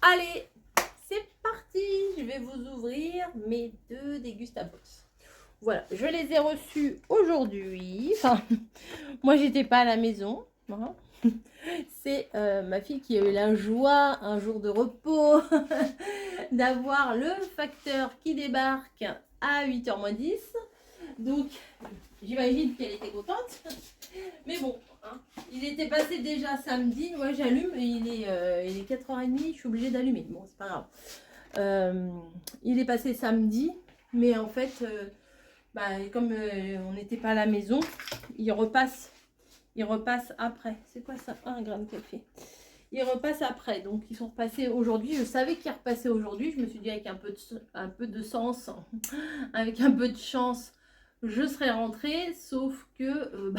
Allez, c'est parti. Je vais vous ouvrir mes 2 Dégustabox. Voilà, je les ai reçus aujourd'hui. Enfin, moi, j'étais pas à la maison. Hein. C'est ma fille qui a eu la joie, un jour de repos, d'avoir le facteur qui débarque à 8h moins 10. Donc, j'imagine qu'elle était contente. Mais bon, hein, il était passé déjà samedi. Ouais, j'allume et il est 4h30. Je suis obligée d'allumer. Bon, c'est pas grave. Il est passé samedi. Mais en fait, comme on n'était pas à la maison, il repasse après. C'est quoi ça? Un grain de café. Il repasse après. Donc, ils sont repassés aujourd'hui. Je savais qu'ils repassaient aujourd'hui. Je me suis dit, avec un peu de sens, avec un peu de chance, je serais rentrée. Sauf que,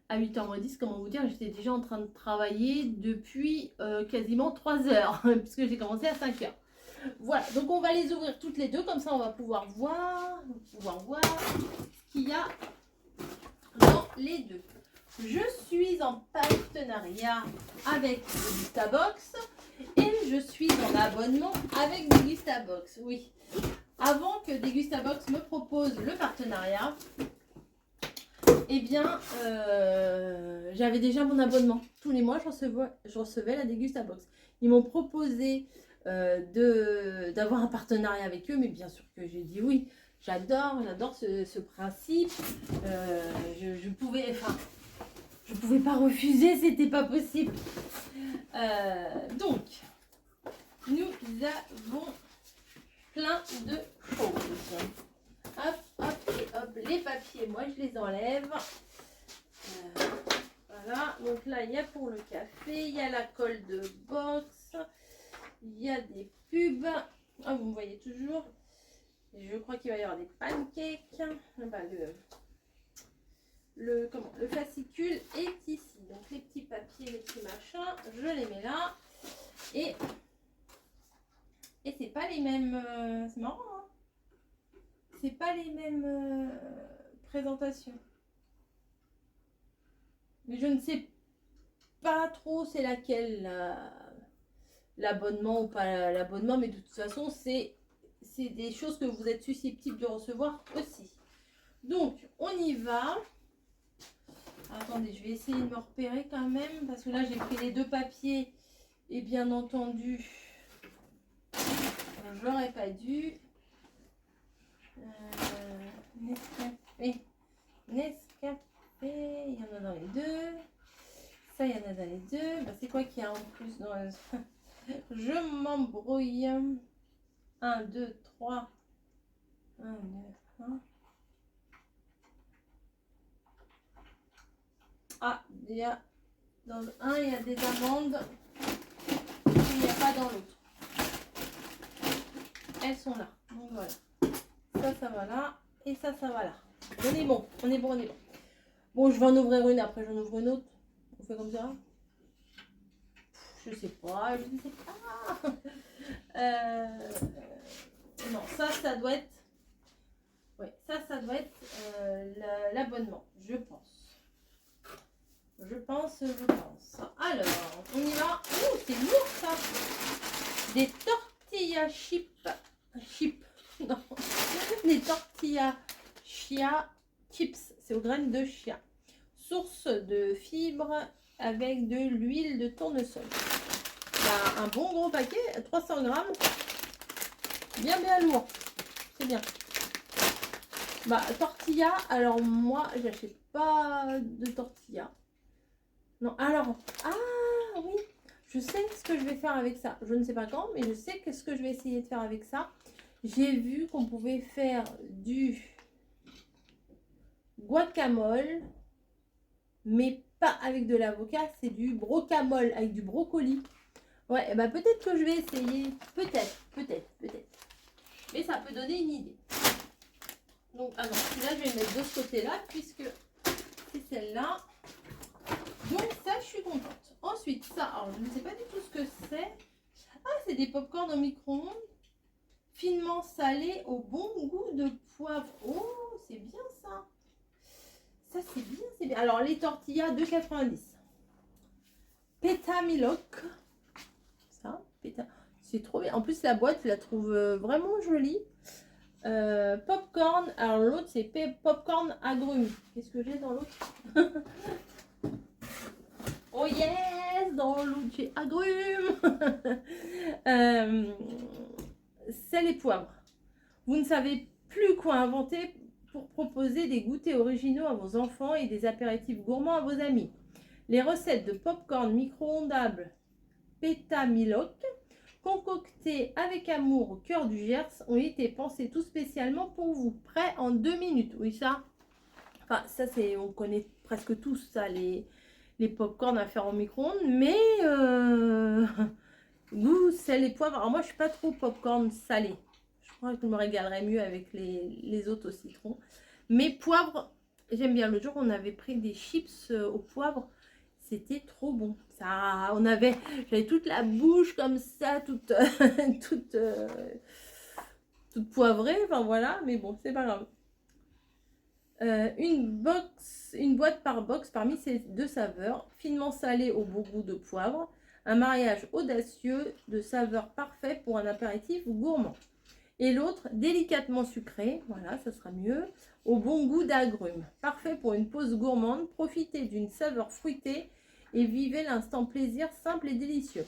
à 8h10, comment vous dire, j'étais déjà en train de travailler depuis quasiment 3 heures, puisque j'ai commencé à 5h. Voilà, donc on va les ouvrir toutes les deux, comme ça on va pouvoir voir ce qu'il y a dans les deux. Je suis en partenariat avec Dégustabox et je suis en abonnement avec Dégustabox. Oui, avant que Dégustabox me propose le partenariat, eh bien, j'avais déjà mon abonnement. Tous les mois, je recevais la Dégustabox. Ils m'ont proposé d'avoir un partenariat avec eux, mais bien sûr que j'ai dit oui. J'adore ce principe. Je pouvais pas refuser, c'était pas possible. Donc, nous avons plein de choses. Hop, hop et hop, les papiers, moi je les enlève. Voilà, donc là il y a pour le café, il y a la colle de box, il y a des pubs. Ah, vous me voyez toujours. Je crois qu'il va y avoir des pancakes. Le fascicule est ici. Donc les petits papiers, les petits machins, je les mets là. Et c'est pas les mêmes. C'est marrant, hein. C'est pas les mêmes présentations. Mais je ne sais pas trop c'est laquelle l'abonnement ou pas l'abonnement, mais de toute façon c'est des choses que vous êtes susceptibles de recevoir aussi. Donc on y va. Attendez, je vais essayer de me repérer quand même parce que là j'ai pris les 2 papiers et bien entendu j'aurais pas dû. Nescafé, il y en a dans les 2. Ça, il y en a dans les 2. C'est quoi qu'il y a en plus dans le... Je m'embrouille. 1, 2, 3. 1, 2, 1. Ah, il y a dans le 1, il y a des amandes. Il n'y a pas dans l'autre. Elles sont là. Donc voilà. Ça va là. Et ça va là. On est bon. Bon, je vais en ouvrir une. Après, j'en ouvre une autre. On fait comme ça. Je sais pas. Non, ça doit être... Oui, ça doit être l'abonnement, je pense. Je pense. Alors, on y va. Oh, c'est lourd ça. Des tortillas chips. Non. Des tortillas chia chips. C'est aux graines de chia. Source de fibres avec de l'huile de tournesol. Il y a un bon gros paquet, 300 grammes. Bien lourd. C'est bien. Tortilla, alors moi, j'achète pas de tortilla. Non, alors, oui, je sais ce que je vais faire avec ça. Je ne sais pas quand, mais je sais ce que je vais essayer de faire avec ça. J'ai vu qu'on pouvait faire du guacamole, mais pas avec de l'avocat, c'est du brocamole avec du brocoli. Ouais, peut-être que je vais essayer. Peut-être. Mais ça peut donner une idée. Donc, ah non, celui-là, je vais le mettre de ce côté-là, puisque c'est celle-là. Donc, ça, je suis contente. Ensuite, ça, alors, je ne sais pas du tout ce que c'est. Ah, c'est des pop-corn au micro-ondes. Finement salé au bon goût de poivre. Oh, c'est bien ça. Ça, c'est bien. Alors, les tortillas, 2,90. Pétamilok. Ça, pétard. C'est trop bien. En plus, la boîte, je la trouve vraiment jolie. Popcorn. Alors, l'autre, c'est popcorn agrumes. Qu'est-ce que j'ai dans l'autre? Oh yes! Dans l'autre, j'ai agrumes. Sel et poivre. Vous ne savez plus quoi inventer pour proposer des goûters originaux à vos enfants et des apéritifs gourmands à vos amis. Les recettes de popcorn micro-ondables Pétamiloc, concoctées avec amour au cœur du Gers, ont été pensées tout spécialement pour vous. Prêt en 2 minutes. Oui, ça. Enfin, ça, c'est, on connaît presque tous ça, les popcorn à faire au micro-ondes. Mais goût, sel et poivre. Alors moi, je suis pas trop popcorn salé. Je crois que je me régalerais mieux avec les autres au citron. Mais poivre, j'aime bien. Le jour, on avait pris des chips au poivre. C'était trop bon. Ça, j'avais toute la bouche comme ça, toute, toute poivrée. Enfin voilà, mais bon, c'est pas grave. Une boîte par box parmi ces 2 saveurs, finement salée au beau goût de poivre. Un mariage audacieux de saveurs parfait pour un apéritif gourmand. Et l'autre, délicatement sucré, voilà, ça sera mieux, au bon goût d'agrumes. Parfait pour une pause gourmande, profitez d'une saveur fruitée et vivez l'instant plaisir simple et délicieux.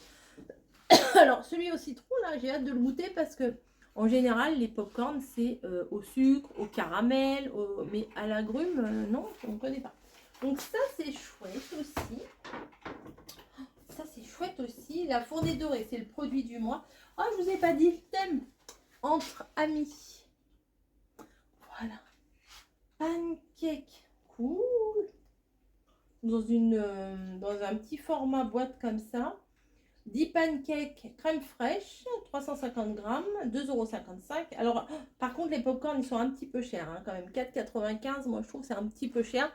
Alors, celui au citron, là, j'ai hâte de le goûter parce que, en général, les popcorn, c'est au sucre, au caramel, mais à l'agrumes, non, on ne connaît pas. Donc ça, c'est chouette aussi. Ça, c'est chouette aussi. La fournée dorée, c'est le produit du mois. Oh, je vous ai pas dit le thème. Entre amis. Voilà. Pancake. Cool. Dans un petit format boîte comme ça. 10 pancakes crème fraîche, 350 grammes, 2,55 €. Alors, par contre, les popcorn, ils sont un petit peu chers, hein, quand même. 4,95 €, moi, je trouve que c'est un petit peu cher.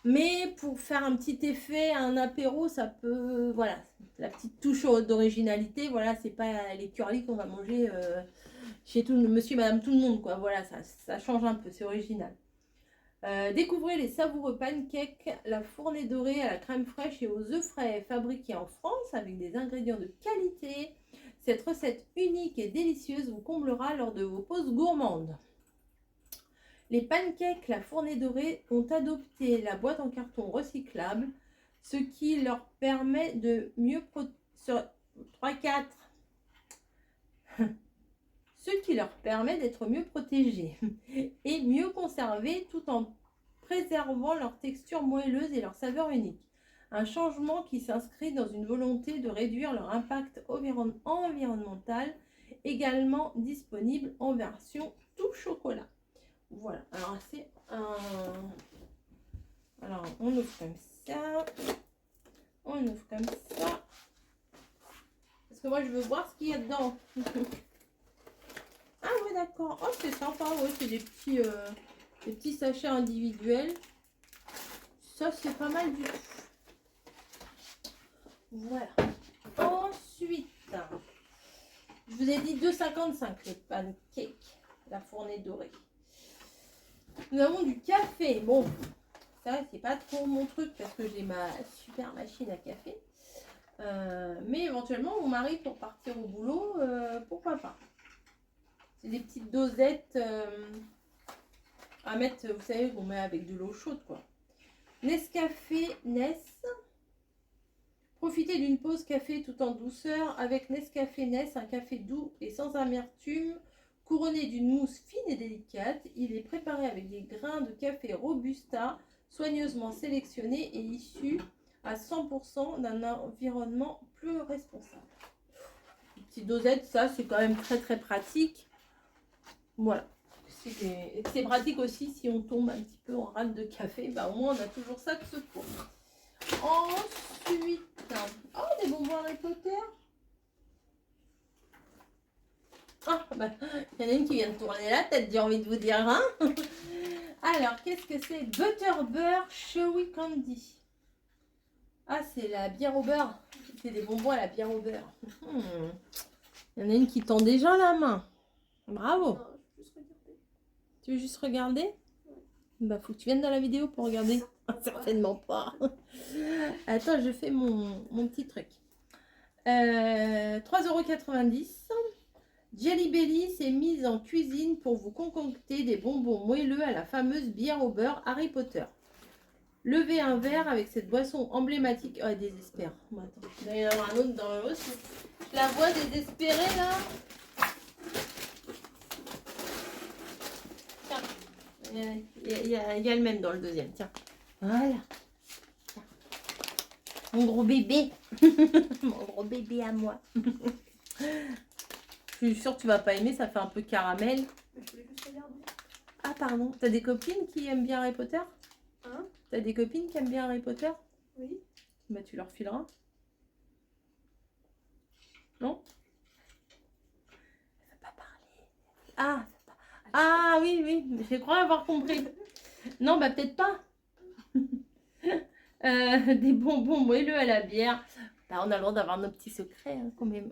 Mais pour faire un petit effet, un apéro, ça peut... Voilà, la petite touche d'originalité. Voilà, c'est pas les curly qu'on va manger chez monsieur et madame tout le monde, quoi. Voilà, ça change un peu, c'est original. Découvrez les savoureux pancakes, la fournée dorée à la crème fraîche et aux œufs frais fabriqués en France avec des ingrédients de qualité. Cette recette unique et délicieuse vous comblera lors de vos pauses gourmandes. Les pancakes, la fournée dorée ont adopté la boîte en carton recyclable, ce qui leur permet de mieux ce qui leur permet d'être mieux protégés et mieux conservés tout en préservant leur texture moelleuse et leur saveur unique. Un changement qui s'inscrit dans une volonté de réduire leur impact environnemental, également disponible en version tout chocolat. Voilà, alors c'est un... Alors on ouvre comme ça, on ouvre comme ça, parce que moi je veux voir ce qu'il y a dedans. Ah ouais, d'accord. Oh, c'est sympa. Ouais, c'est des petits sachets individuels. Ça, c'est pas mal du tout. Voilà. Ensuite, je vous ai dit 2,55 les pancakes, la fournée dorée. Nous avons du café. Bon, ça, c'est pas trop mon truc parce que j'ai ma super machine à café. Mais éventuellement, mon mari, pour partir au boulot, pourquoi pas. C'est des petites dosettes à mettre, vous savez, qu'on met avec de l'eau chaude, quoi. Nescafé Ness. Profitez d'une pause café tout en douceur avec Nescafé Ness, un café doux et sans amertume, couronné d'une mousse fine et délicate. Il est préparé avec des grains de café Robusta, soigneusement sélectionnés et issus à 100% d'un environnement plus responsable. Une petite dosette, ça, c'est quand même très très pratique. Voilà, c'est pratique aussi si on tombe un petit peu en rate de café, bah au moins on a toujours ça de secours. Ensuite, oh, des bonbons Harry Potter. Ah, bah, il y en a une qui vient de tourner la tête, j'ai envie de vous dire, hein. Alors, qu'est-ce que c'est? Butterbeer Chewy Candy. Ah, c'est la bière au beurre. C'est des bonbons à la bière au beurre. Il y en a une qui tend déjà la main. Bravo. Tu veux juste regarder? Bah, faut que tu viennes dans la vidéo pour regarder. Certainement pas. Attends, je fais mon petit truc. 3,90 €. Jelly Belly s'est mise en cuisine pour vous concocter des bonbons moelleux à la fameuse bière au beurre Harry Potter. Levez un verre avec cette boisson emblématique. Oh, elle désespère. Bon, attends, il doit y en avoir un autre dans le aussi. Je la vois désespérée là. Tiens, il y a le même dans le deuxième. Tiens, voilà. Tiens. Mon gros bébé. Mon gros bébé à moi. Je suis sûre que tu vas pas aimer, ça fait un peu caramel. Ah pardon, t'as des copines qui aiment bien Harry Potter? Hein? T'as des copines qui aiment bien Harry Potter? Oui. Bah tu leur fileras. Non? Elle veut pas parler. Ah oui, oui, je crois avoir compris. Non, bah peut-être pas. Des bonbons moelleux à la bière. Bah, on a le droit d'avoir nos petits secrets hein, quand même.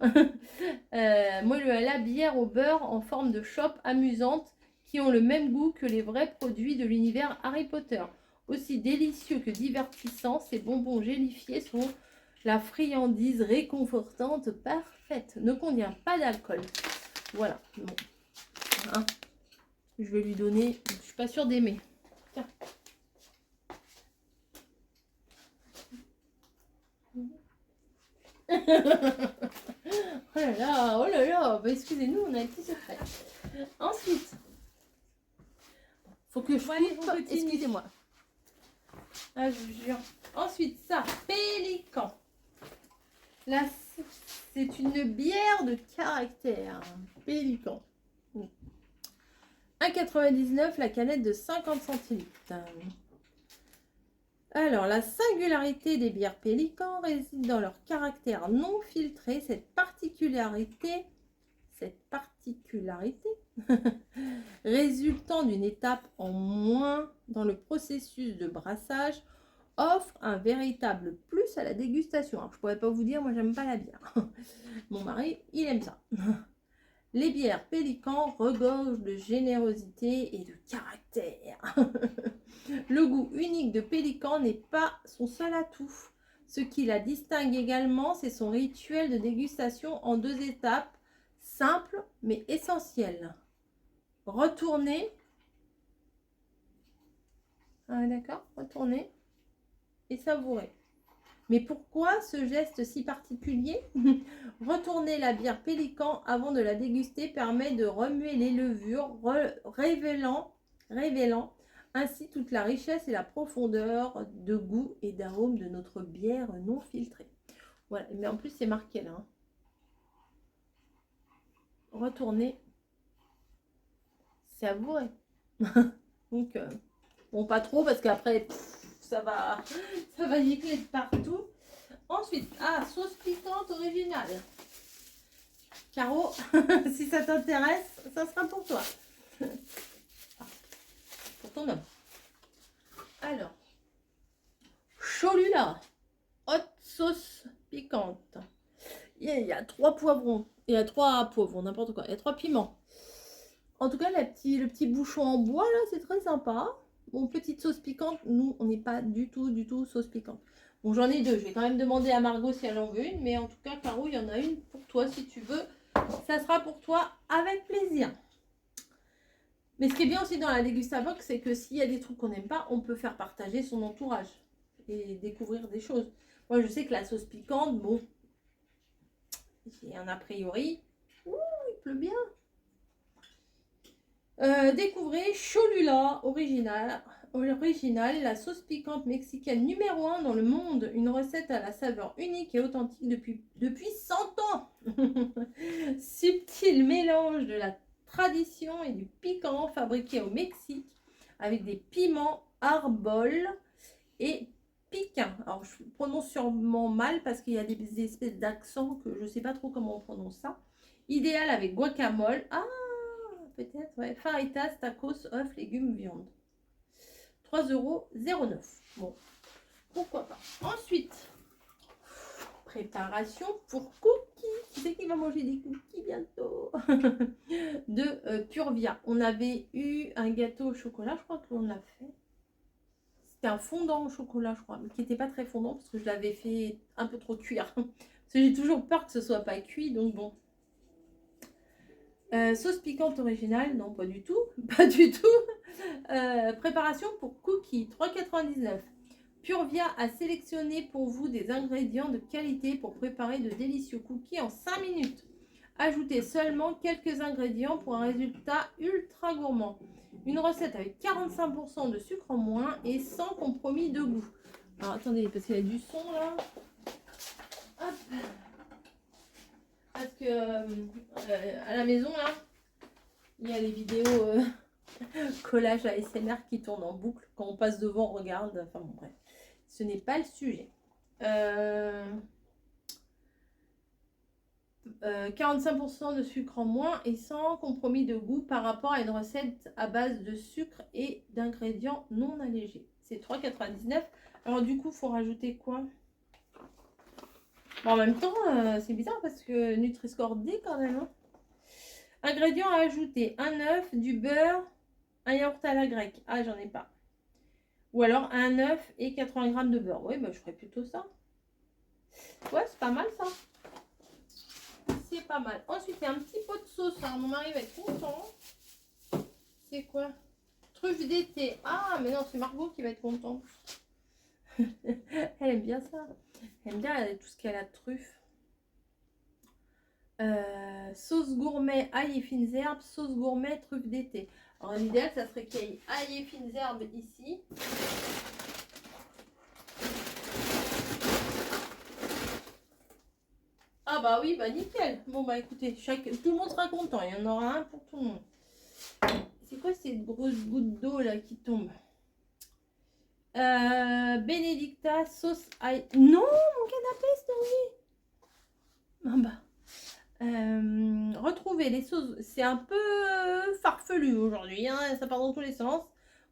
Moelleux à la bière au beurre en forme de chope amusante qui ont le même goût que les vrais produits de l'univers Harry Potter. Aussi délicieux que divertissants, ces bonbons gélifiés sont la friandise réconfortante parfaite. Ne contient pas d'alcool. Voilà. Bon. Hein. Je vais lui donner. Je suis pas sûre d'aimer. Tiens. Oh là là, bah, excusez-nous, on a un petit secret. Ensuite, faut que je coupe. Excusez-moi. Ah, je vous jure. Ensuite, ça, Pélican. Là, c'est une bière de caractère. Pélican. 1,99 la canette de 50 centilitres. Alors, la singularité des bières Pélican réside dans leur caractère non filtré. Cette particularité résultant d'une étape en moins dans le processus de brassage offre un véritable plus à la dégustation. Alors, je pourrais pas vous dire, moi j'aime pas la bière. Mon mari, il aime ça. Les bières Pélican regorgent de générosité et de caractère. Le goût unique de Pélican n'est pas son seul atout. Ce qui la distingue également, c'est son rituel de dégustation en 2 étapes, simple mais essentiel. Retourner. Ah, d'accord, retourner et savourer. Mais pourquoi ce geste si particulier? Retourner la bière Pélican avant de la déguster permet de remuer les levures, révélant ainsi toute la richesse et la profondeur de goût et d'arôme de notre bière non filtrée. Voilà, mais en plus c'est marqué là. Hein. Retourner, savourer. Donc, bon, pas trop parce qu'après, ça va gicler de partout. Ensuite, sauce piquante originale. Caro, si ça t'intéresse, ça sera pour toi. Pour ton homme. Alors, Cholula, haute sauce piquante. Il y a 3 poivrons. Il y a 3 poivrons, n'importe quoi. Il y a 3 piments. En tout cas, le petit bouchon en bois, là, c'est très sympa. Bon, petite sauce piquante. Nous, on n'est pas du tout sauce piquante. Bon, j'en ai 2. Je vais quand même demander à Margot si elle en veut une. Mais en tout cas, Caro, il y en a une pour toi si tu veux. Ça sera pour toi avec plaisir. Mais ce qui est bien aussi dans la Dégustabox, c'est que s'il y a des trucs qu'on n'aime pas, on peut faire partager son entourage et découvrir des choses. Moi, je sais que la sauce piquante, bon, j'ai un a priori. Ouh, il pleut bien. Découvrez Cholula original, la sauce piquante mexicaine numéro 1 dans le monde. Une recette à la saveur unique et authentique depuis 100 ans. Subtil mélange de la tradition et du piquant fabriqué au Mexique avec des piments arbol et piquants. Alors je prononce sûrement mal parce qu'il y a des espèces d'accents que je ne sais pas trop comment on prononce ça. Idéal avec guacamole. Ah, peut-être, ouais. Faritas, tacos, œufs, légumes, viande. 3,09 €. Bon, pourquoi pas. Ensuite, préparation pour cookies. Qui c'est qui va manger des cookies bientôt? De Purvia. On avait eu un gâteau au chocolat, je crois que l'on l'a fait. C'était un fondant au chocolat, je crois, mais qui n'était pas très fondant parce que je l'avais fait un peu trop cuire. Parce que j'ai toujours peur que ce soit pas cuit, donc bon. Sauce piquante originale, non pas du tout, pas du tout. Préparation pour cookies, 3,99. Purvia a sélectionné pour vous des ingrédients de qualité pour préparer de délicieux cookies en 5 minutes. Ajoutez seulement quelques ingrédients pour un résultat ultra gourmand. Une recette avec 45% de sucre en moins et sans compromis de goût. Alors attendez, parce qu'il y a du son là. Hop. Parce que à la maison là, il y a les vidéos collage ASMR qui tournent en boucle. Quand on passe devant, on regarde. Enfin bon, bref. Ce n'est pas le sujet. 45% de sucre en moins et sans compromis de goût par rapport à une recette à base de sucre et d'ingrédients non allégés. C'est 3,99. Alors du coup, il faut rajouter quoi? Bon, en même temps, c'est bizarre parce que Nutri-Score D quand même. Hein. Ingrédients à ajouter. Un œuf, du beurre, un yaourt à la grecque. Ah, j'en ai pas. Ou alors un œuf et 80 g de beurre. Oui, bah, je ferais plutôt ça. Ouais, c'est pas mal ça. C'est pas mal. Ensuite, il y a un petit pot de sauce. Alors, mon mari va être content. C'est quoi? Truffe d'été. Ah, mais non, c'est Margot qui va être contente. Elle aime bien ça. Elle aime bien tout ce qu'elle a de truffe. Sauce gourmet, ail et fines herbes. Sauce gourmet, truffe d'été. Alors, l'idéal, ça serait qu'il y ait ail et fines herbes ici. Ah bah oui, bah nickel. Bon bah écoutez, tout le monde sera content. Il y en aura un pour tout le monde. C'est quoi ces grosses gouttes d'eau là qui tombent? Benedicta, sauce ail. Non, mon canapé c'est tombé. Ah bah. Retrouvez les sauces. C'est un peu farfelu aujourd'hui. Hein, ça part dans tous les sens.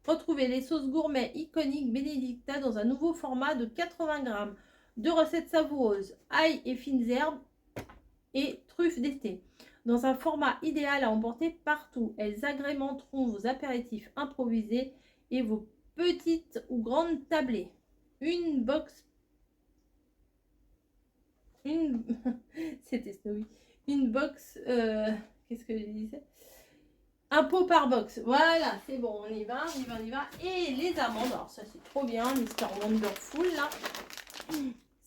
Retrouvez les sauces gourmet iconiques Benedicta dans un nouveau format de 80 grammes. 2 recettes savoureuses. Ail et fines herbes et truffes d'été. Dans un format idéal à emporter partout. Elles agrémenteront vos apéritifs improvisés et vos petites ou grandes tablées. Une box. C'était Snowy. Une box. Qu'est-ce que je disais? Un pot par box. Voilà, c'est bon, on y va, on y va, on y va. Et les amandes. Alors, ça, c'est trop bien. Mister Wonderful, là.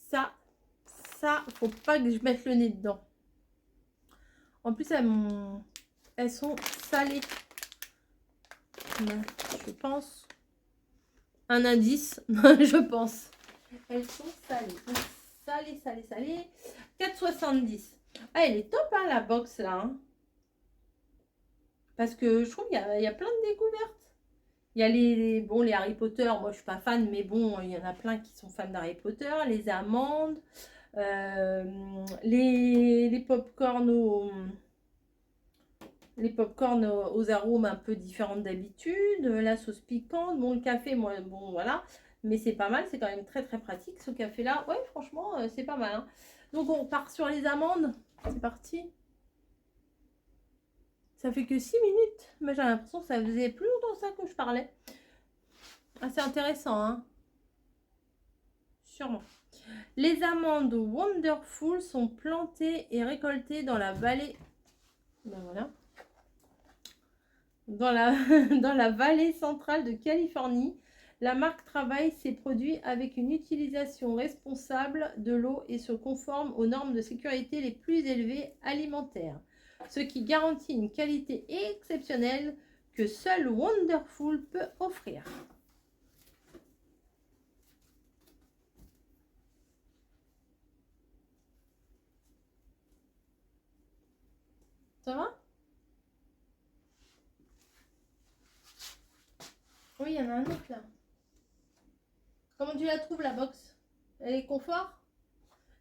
Ça, faut pas que je mette le nez dedans. En plus, elles sont salées. Je pense. Un indice, je pense. Elles sont salées. Salées. 4,70. Ah, elle est top, hein, la box, là. Hein. Parce que je trouve qu'il y a plein de découvertes. Il y a les Harry Potter. Moi, je suis pas fan, mais bon, il y en a plein qui sont fans d'Harry Potter. Les amandes. Les pop-corn aux arômes un peu différents d'habitude, la sauce piquante, bon le café, moi, bon voilà, mais c'est pas mal, c'est quand même très très pratique ce café là, ouais franchement c'est pas mal. Hein. Donc on part sur les amandes, c'est parti. Ça fait que 6 minutes, mais j'ai l'impression que ça faisait plus longtemps que ça que je parlais. Assez intéressant, hein. Sûrement. Les amandes Wonderful sont plantées et récoltées dans la vallée. Ben voilà. Dans la vallée centrale de Californie, la marque travaille ses produits avec une utilisation responsable de l'eau et se conforme aux normes de sécurité les plus élevées alimentaires, ce qui garantit une qualité exceptionnelle que seul Wonderful peut offrir. Ça va? Oui, il y en a un autre là. Comment tu la trouves la box? Elle est confort?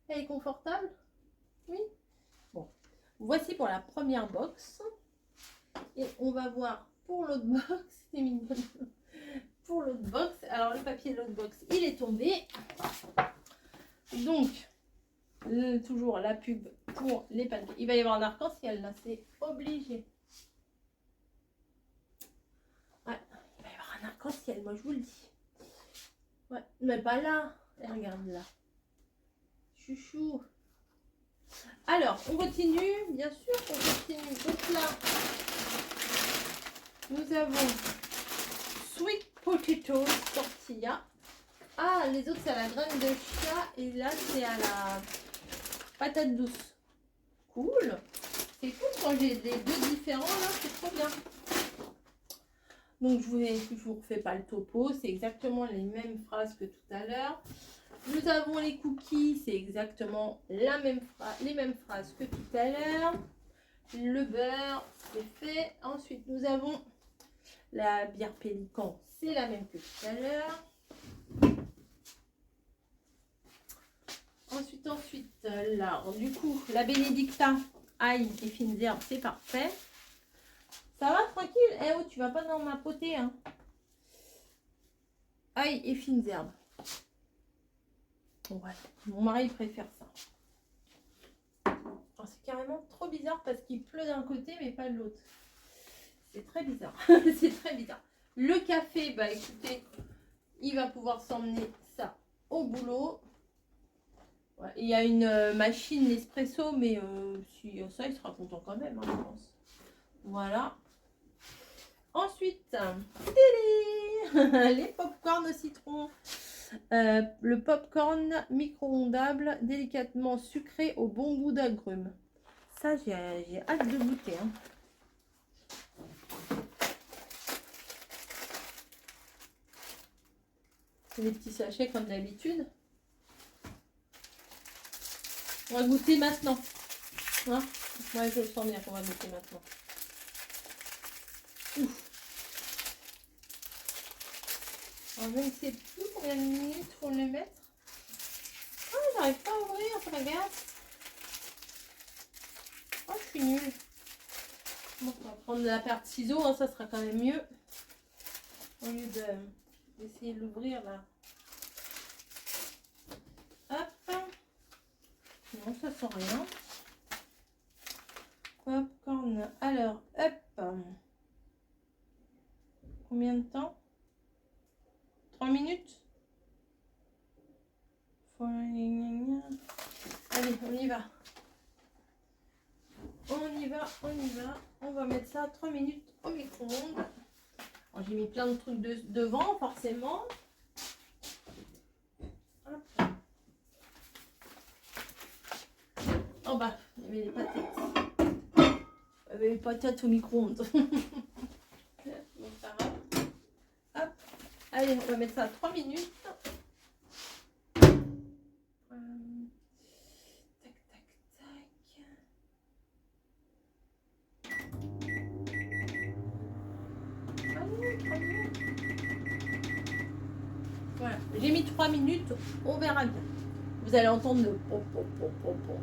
Elle est confortable? Oui? Bon. Voici pour la première box. Et on va voir pour l'autre box. C'est mignon. Pour l'autre box. Alors le papier de l'autre box, il est tombé. Donc, toujours la pub pour les papiers. Il va y avoir un arc-en-ciel là, c'est obligé. Ouais, il va y avoir un arc-en-ciel, moi je vous le dis. Ouais, mais pas là. Et regarde là. Chouchou. Alors, on continue, bien sûr, on continue. Donc là, nous avons Sweet Potato Tortilla. Ah, les autres, c'est à la graine de chia. Et là, c'est à la patate douce. Cool. C'est cool quand j'ai des deux différents, là, c'est trop bien. Donc, je vous refais pas le topo. C'est exactement les mêmes phrases que tout à l'heure. Nous avons les cookies. C'est exactement les mêmes phrases que tout à l'heure. Le beurre, c'est fait. Ensuite, nous avons la bière Pélican. C'est la même que tout à l'heure. Ensuite, là, du coup, la Benedicta, ail et fines herbes, c'est parfait. Ça va, tranquille? Eh oh, tu vas pas dans ma potée, hein. Ail et fines herbes. Ouais, mon mari préfère ça. C'est carrément trop bizarre parce qu'il pleut d'un côté, mais pas de l'autre. C'est très bizarre. C'est très bizarre. Le café, bah écoutez, il va pouvoir s'emmener ça au boulot. Ouais, il y a une machine Nespresso, mais si ça, il sera content quand même, hein, je pense. Voilà. Ensuite, les pop-corn au citron. Le pop-corn micro-ondable, délicatement sucré au bon goût d'agrumes. Ça, j'ai hâte de goûter. Hein. C'est des petits sachets comme d'habitude. On va goûter maintenant. Hein, moi, je le sens bien qu'on va goûter maintenant. Ouf. Alors, je ne sais plus combien de minutes faut le mettre. Ah, j'arrive pas à ouvrir, ça regarde. Oh, je suis nulle. Bon, on va prendre la paire de ciseaux, hein, ça sera quand même mieux. Au lieu d'essayer de l'ouvrir là. Hop. Non, ça sent rien. Popcorn. Alors, hop. Combien de temps? 3 minutes? Allez, on y va. On y va. On va mettre ça 3 minutes au micro-ondes. J'ai mis plein de trucs devant, forcément. Hop. Oh bah, il y avait les patates. Il y avait les patates au micro-ondes. Donc ça va. Hop. Allez, on va mettre ça à 3 minutes. Tac, tac, tac. Voilà, j'ai mis 3 minutes, on verra bien. Vous allez entendre le po, po, po, po, po.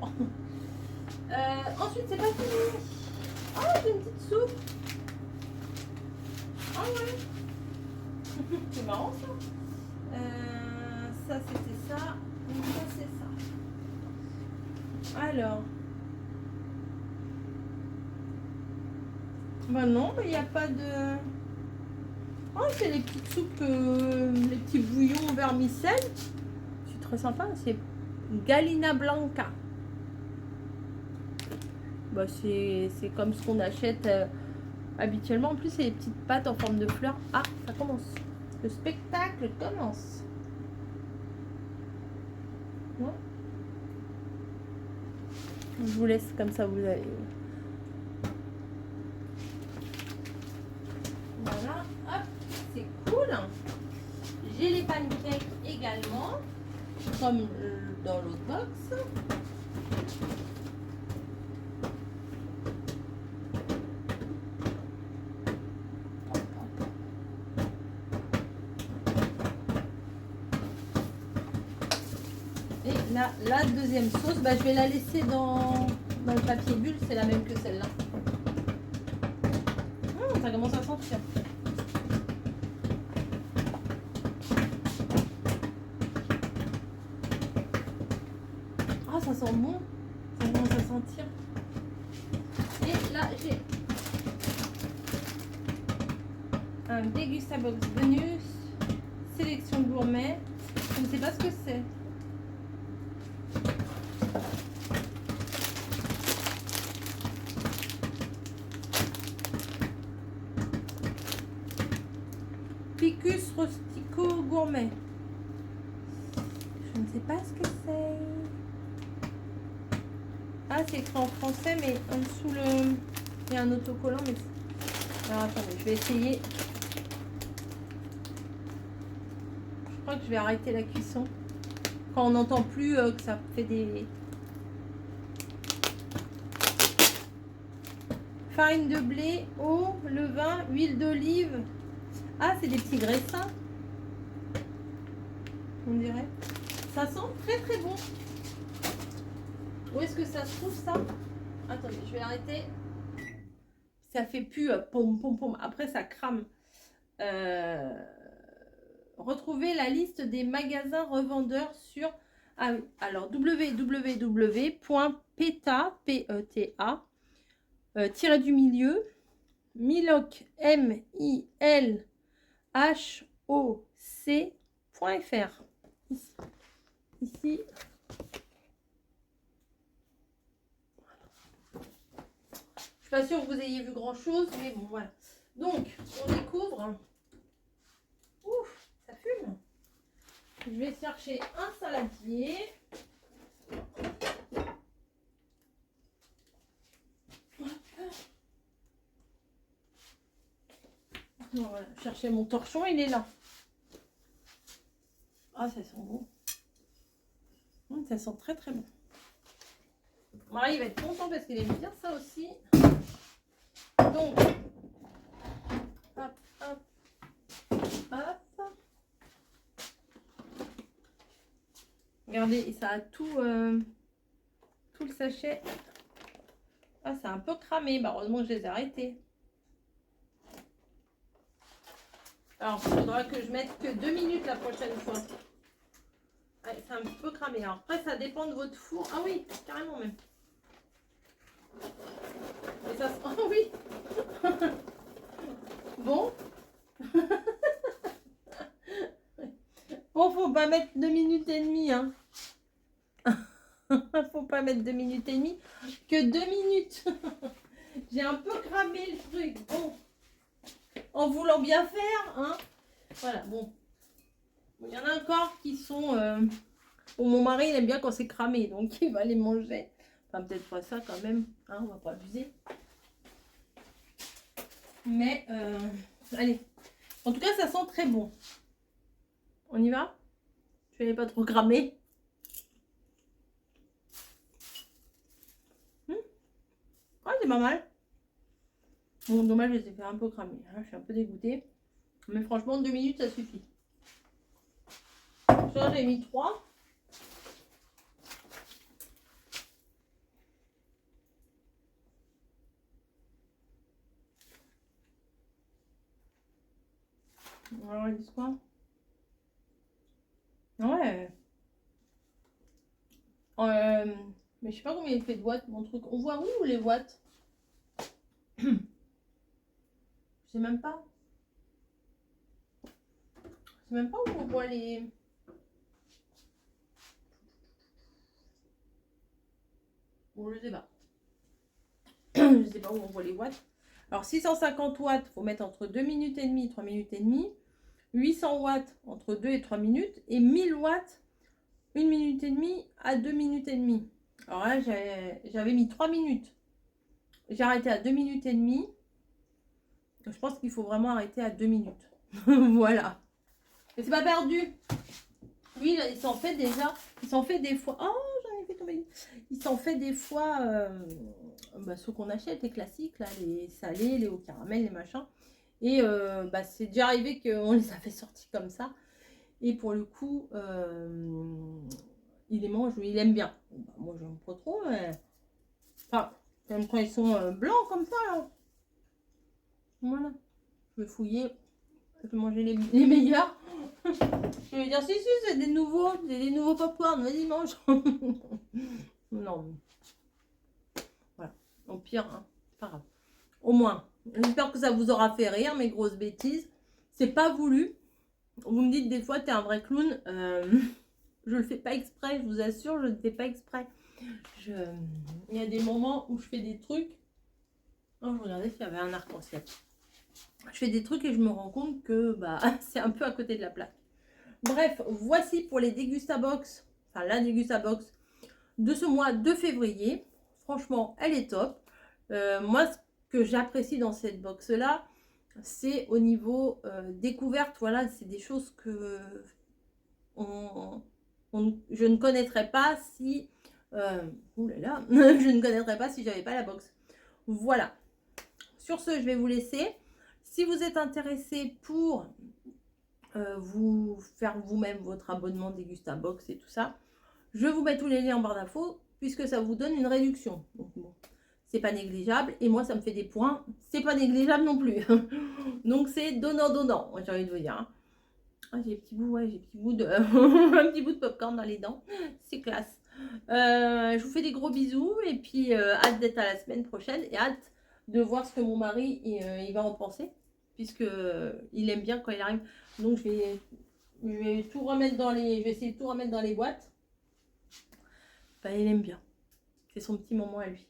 Ensuite, c'est pas fini. Oh, j'ai une petite soupe. Ah ouais. C'est marrant ça. Ça, c'était ça. Et ça, c'est ça. Alors. Bah non, il n'y a pas de... Oh, c'est les petites soupes, les petits bouillons vermicelles. C'est très sympa, c'est Galina Blanca. Bah, c'est comme ce qu'on achète habituellement. En plus, c'est des petites pâtes en forme de fleurs. Ah, ça commence. Le spectacle commence. Ouais. Je vous laisse comme ça, vous avez... Voilà, hop, c'est cool. J'ai les pancakes également, comme dans l'autre box. Et là, la deuxième sauce, bah, je vais la laisser dans le papier bulle, c'est la même que celle-là. Ça commence à sentir. Ah, ça sent bon. Ça commence à sentir. Et là, j'ai un Degustabox bonus. Sélection gourmet. Je ne sais pas ce que c'est. Ficus rustico gourmet. Je ne sais pas ce que c'est. Ah, c'est écrit en français, mais en dessous le... Il y a un autocollant, mais... Alors, attendez, je vais essayer. Je crois que je vais arrêter la cuisson. Quand on n'entend plus que ça fait des... Farine de blé, eau, levain, huile d'olive. Ah, c'est des petits graissins. On dirait. Ça sent très très bon. Où est-ce que ça se trouve ça? Attendez, je vais arrêter. Ça fait plus pom pom pom. Après ça crame. Retrouvez la liste des magasins revendeurs sur alors www.peta tiré du milieu Milhoc milhoc.fr. Ici. Je suis pas sûre que vous ayez vu grand chose, mais bon voilà. Donc on découvre. Ouf, ça fume. Je vais chercher un saladier. Voilà, chercher mon torchon, il est là. Ah, ça sent bon. Ça sent très très bon. Marie va être content parce qu'elle aime bien ça aussi. Donc, hop, hop, hop. Regardez, et ça a tout le sachet. Ah, c'est un peu cramé. Bah, heureusement que je les ai arrêtés. Alors, il faudra que je mette que 2 minutes la prochaine fois. Ouais, c'est un petit peu cramé. Alors, après, ça dépend de votre four. Ah oui, carrément même. Et ça se... Oh oui. Bon. Bon, faut pas mettre 2 minutes et demie, hein. Faut pas mettre 2 minutes et demie. Que 2 minutes. J'ai un peu cramé le truc. Bon. En voulant bien faire, hein. Voilà, bon. Il y en a encore qui sont... Bon, mon mari, il aime bien quand c'est cramé, donc il va les manger. Enfin, peut-être pas ça quand même, hein, on va pas abuser. Mais, allez. En tout cas, ça sent très bon. On y va? Je vais pas trop cramer. Ah, c'est pas mal. Bon, dommage, je les ai fait un peu cramer. Hein, je suis un peu dégoûtée. Mais franchement, 2 minutes, ça suffit. Ça, j'ai mis 3. Alors, ils disent quoi? Ouais. Mais je sais pas combien il fait de watts, mon truc. On voit où les watts? Je sais même pas. Je sais même pas où on voit les... Bon, je sais pas. Je sais pas où on voit les watts. Alors, 650 watts, il faut mettre entre 2 minutes et demie et 3 minutes et demie. 800 watts, entre 2 et 3 minutes. Et 1000 watts, 1 minute et demie à 2 minutes et demie. Alors là, j'avais mis 3 minutes. J'ai arrêté à 2 minutes et demie. Je pense qu'il faut vraiment arrêter à 2 minutes. Voilà. Et c'est pas perdu. Lui, il s'en fait déjà. Il s'en fait des fois. Oh, j'en ai fait tomber. Il s'en fait des fois. Ceux qu'on achète, les classiques, là, les salés, les hauts caramel, les machins. Et c'est déjà arrivé qu'on les avait sortis comme ça. Et pour le coup, il les mange, il aime bien. Moi, j'aime pas trop, mais... Enfin, même quand ils sont blancs comme ça, là. Voilà. Je vais fouiller. Je vais manger les meilleurs. Je vais dire, si, c'est des nouveaux popcorn. Vas-y, mange. Non. Voilà. Au pire, hein, pas grave. Au moins, j'espère que ça vous aura fait rire, mes grosses bêtises. C'est pas voulu. Vous me dites des fois, t'es un vrai clown. Je le fais pas exprès, je vous assure, je ne fais pas exprès. Il y a des moments où je fais des trucs. Oh, regardez s'il y avait un arc-en-ciel. je fais des trucs et je me rends compte que bah, c'est un peu à côté de la plaque. Bref, voici pour les Dégustabox, enfin la Dégustabox de ce mois de février. Franchement, elle est top. Moi, ce que j'apprécie dans cette box-là, c'est au niveau découverte. Voilà, c'est des choses que je ne connaîtrais pas si... oulala, je ne connaîtrais pas si j'avais pas la box. Voilà. Sur ce, je vais vous laisser. Si vous êtes intéressé pour vous faire vous-même votre abonnement Dégustabox et tout ça, je vous mets tous les liens en barre d'infos puisque ça vous donne une réduction. Donc bon, c'est pas négligeable et moi ça me fait des points, c'est pas négligeable non plus. Donc c'est donnant, j'ai envie de vous dire. Hein. Ah, j'ai des petits bouts, ouais, j'ai des petits bouts de un petit bout de popcorn dans les dents, c'est classe. Je vous fais des gros bisous et puis hâte d'être à la semaine prochaine et hâte de voir ce que mon mari il va en penser puisque il aime bien quand il arrive. Donc je vais tout remettre dans les, je vais essayer de tout remettre dans les boîtes. Bah, il aime bien. C'est son petit moment à lui.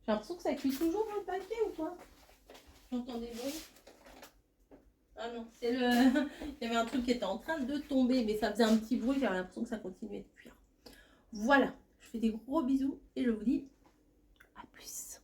J'ai l'impression que ça cuit toujours dans le paquet ou quoi? J'entends des bruits. Ah non, c'est le... il y avait un truc qui était en train de tomber, mais ça faisait un petit bruit. J'avais l'impression que ça continuait de cuire. Voilà, je fais des gros bisous et je vous dis à plus.